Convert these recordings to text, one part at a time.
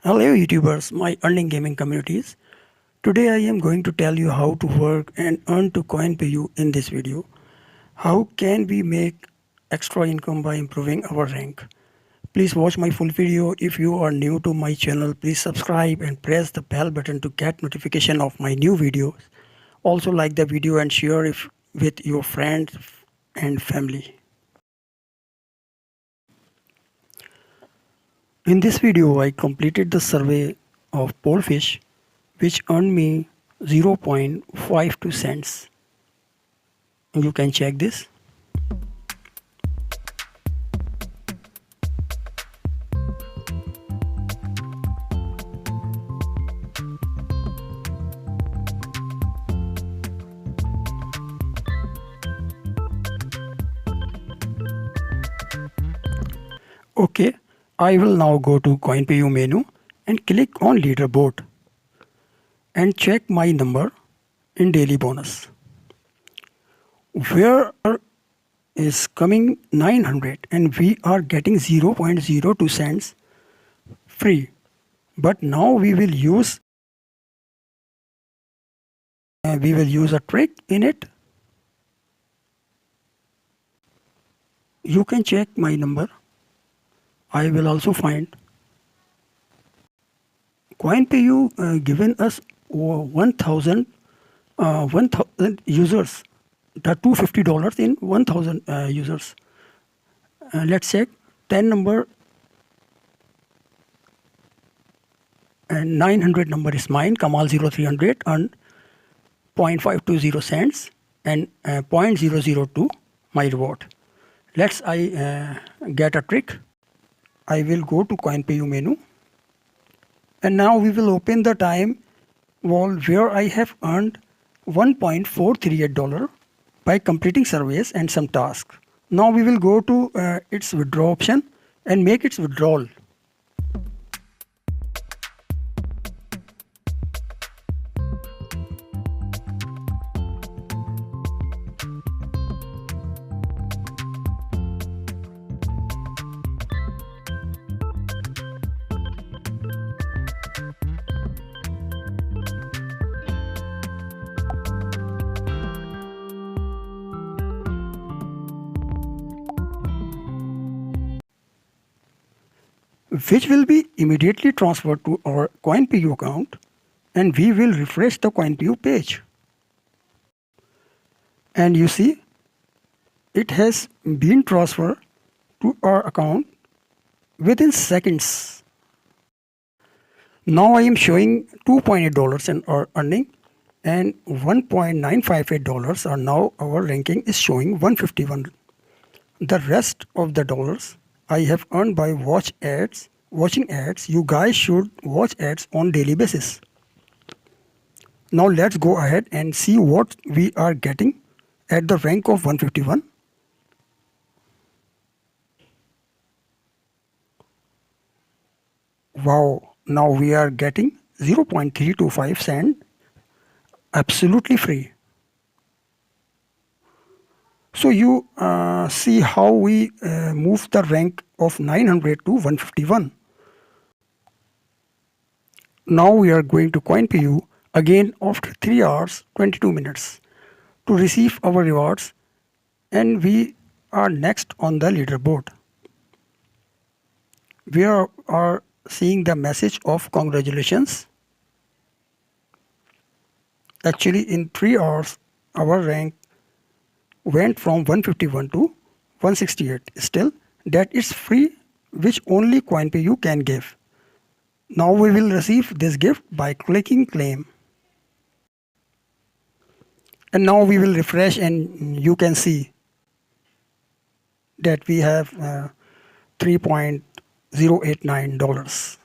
Hello YouTubers, my earning gaming communities. Today I am going to tell you how to work and earn to Coinpayu in this video. How can we make extra income by improving our rank? Please watch my full video. If you are new to my channel, please subscribe and press the bell button to get notification of my new videos. Also like the video and share it with your friends and family. In this video, I completed the survey of Polefish, which earned me 0.52 cents. You can check this. Okay, I will now go to Coinpayu menu and click on leaderboard and check my number in daily bonus. Where is coming 900 and we are getting 0.02 cents free. But now we will use a trick in it. You can check my number. I will also find Coinpayu given us 1,000 users, the $250 in 1,000 users. Let's check 10 number and 900 number is mine. Kamal 0300 earned 0.520 cents and 0.002 my reward. Let's get a trick. I will go to Coinpayu menu and now we will open the time wall where I have earned $1.438 by completing surveys and some tasks. Now we will go to its withdraw option and make its withdrawal. Which will be immediately transferred to our Coinpayu account and we will refresh the Coinpayu page. And you see, it has been transferred to our account within seconds. Now I am showing $2.8 in our earning and $1.958 are now our ranking is showing 151. The rest of the dollars I have earned by watching ads. You guys should watch ads on daily basis. Now let's go ahead and see what we are getting at the rank of 151. Wow, now we are getting 0.325 cent absolutely free. So you see how we move the rank of 900 to 151. Now we are going to Coinpayu again after 3 hours 22 minutes to receive our rewards and we are next on the leaderboard. We are seeing the message of congratulations. Actually in 3 hours our rank went from 151 to 168. Still, that is free, which only Coinpayu can give. Now we will receive this gift by clicking claim. And now we will refresh and you can see that we have $3.089.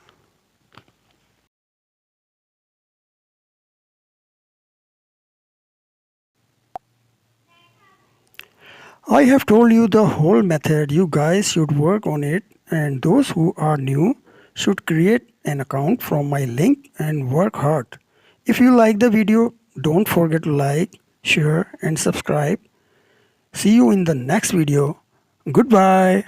I have told you the whole method. You guys should work on it, and those who are new should create an account from my link and work hard. If you like the video, don't forget to like, share and subscribe. See you in the next video. Goodbye.